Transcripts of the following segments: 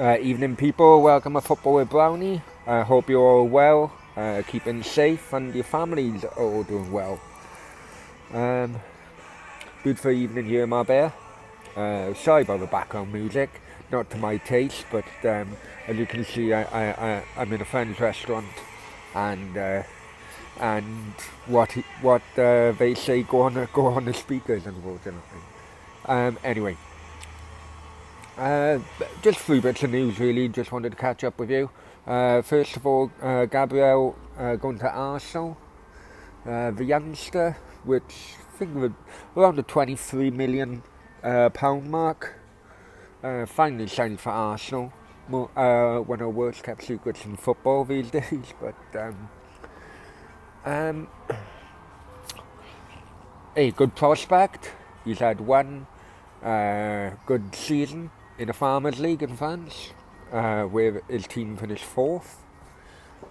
Evening, people. Welcome to Football with Brownie. I hope you're all well, keeping safe, and your families are all doing well. Um, Beautiful evening here, my bear. Sorry about the background music, not to my taste, but as you can see, I'm in a friend's restaurant, and what they say go on the speakers, unfortunately. Anyway, Uh, just three bits of news, really. Just wanted to catch up with you. First of all, Gabriel going to Arsenal, the youngster, which I think was around the 23 million pound mark. Finally signed for Arsenal. One of the worst kept secrets in football these days, but um, a good prospect. He's had one good season in the Farmers League in France, where his team finished fourth.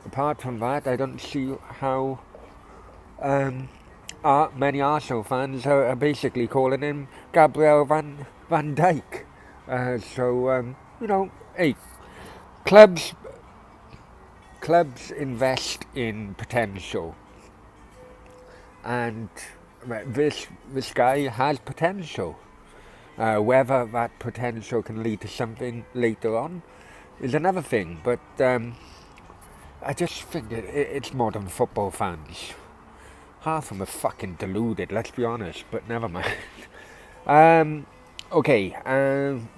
Apart from that, I don't see how many Arsenal fans are basically calling him Gabriel Van Dijk. Hey, clubs invest in potential, and this guy has potential. Whether that potential can lead to something later on is another thing, but I just think it's modern football fans. Half of them are fucking deluded, let's be honest, but never mind. Okay,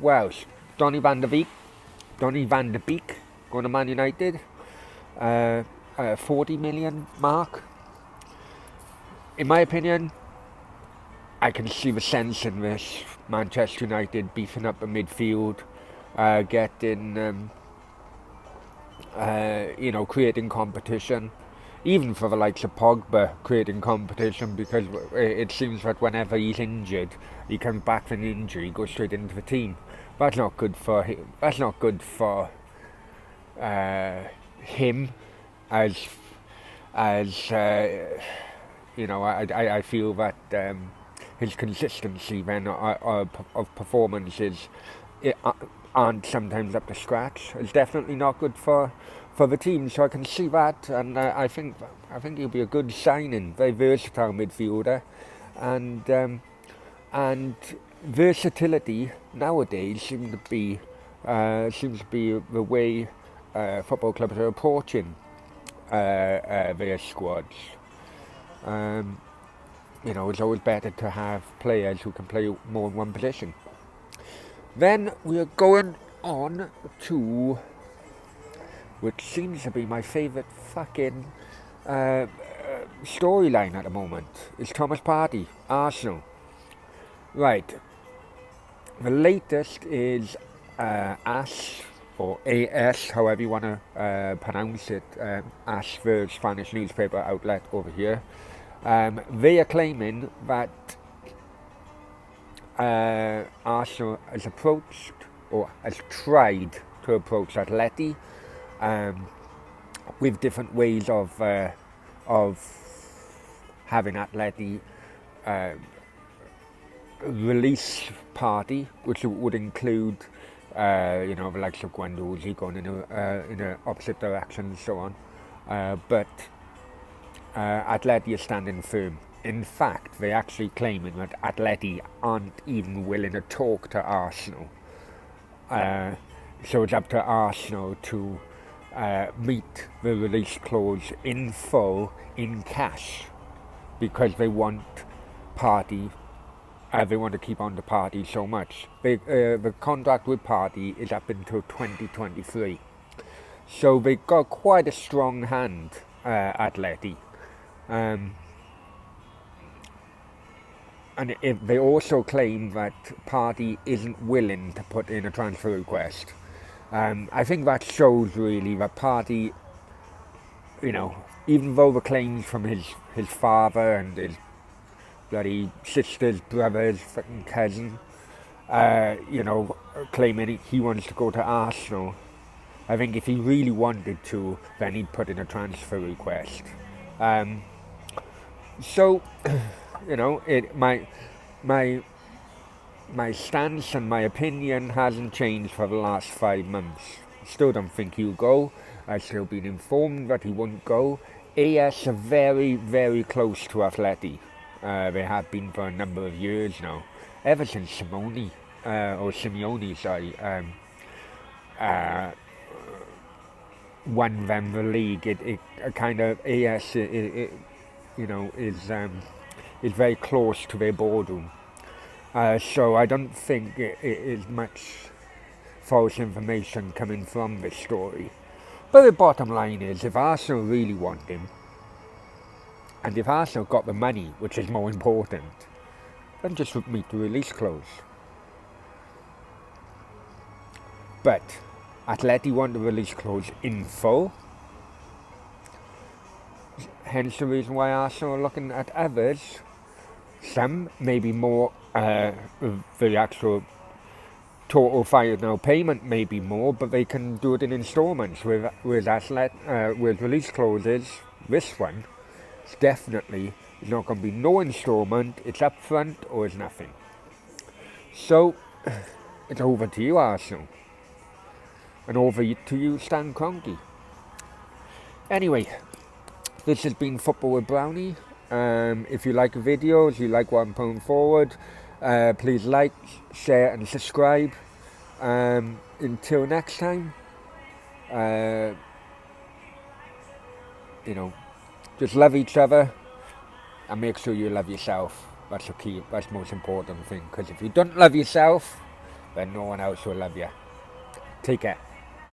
Welsh. Donny van de Beek, going to Man United. 40 million mark. In my opinion, I can see the sense in this. Manchester United beefing up the midfield, getting, creating competition, even for the likes of Pogba, creating competition, because it seems that whenever he's injured, he comes back from injury, goes straight into the team. That's not good for him. That's not good for him as I feel that his consistency then of performances aren't sometimes up to scratch. It's definitely not good for the team, so I can see that, and I think he'll be a good signing. Very versatile midfielder, and versatility nowadays seems to be the way football clubs are approaching their squads. It's always better to have players who can play more in one position. Then we are going on to, which seems to be my favourite fucking storyline at the moment, is Thomas Partey, Arsenal. Right. The latest is AS, or AS, however you want to pronounce it, AS, the Spanish newspaper outlet over here. They are claiming that Arsenal has approached, or has tried to approach Atleti with different ways of having Atleti release Partey, which would include the likes of Guendouzi going in a opposite direction and so on. But Atleti are standing firm. In fact, they're actually claiming that Atleti aren't even willing to talk to Arsenal. So it's up to Arsenal to meet the release clause in full, in cash, because they want Partey. They want to keep on the Partey so much. The contract with Partey is up until 2023. So they got quite a strong hand, Atleti. And they also claim that Partey isn't willing to put in a transfer request. I think that shows really that Partey, even though the claims from his father and his bloody sister's brother's fucking cousin, claiming he wants to go to Arsenal, I think if he really wanted to, then he'd put in a transfer request. So, my my stance and my opinion hasn't changed for the last 5 months. Still don't think he'll go. I've still been informed that he won't go. AS are very, very close to Atleti. They have been for a number of years now. Ever since Simeone, won them the league. It kind of AS, is very close to their boardroom. So I don't think it is much false information coming from this story. But the bottom line is, if Arsenal really want him, and if Arsenal got the money, which is more important, then just meet the release clause. But Atleti want the release clause in full. Hence the reason why Arsenal are looking at others. Some maybe more, the actual total final payment may be more, but they can do it in installments. With release clauses, this one, it's definitely, it's not going to be no installment, it's up front or it's nothing. So, it's over to you, Arsenal. And over to you, Stan Kroenke. Anyway, this has been Football with Brownie. If you like the videos, you like what I'm putting forward, please like, share and subscribe. Until next time, just love each other and make sure you love yourself. That's the key, that's the most important thing, because if you don't love yourself, then no one else will love you. Take care.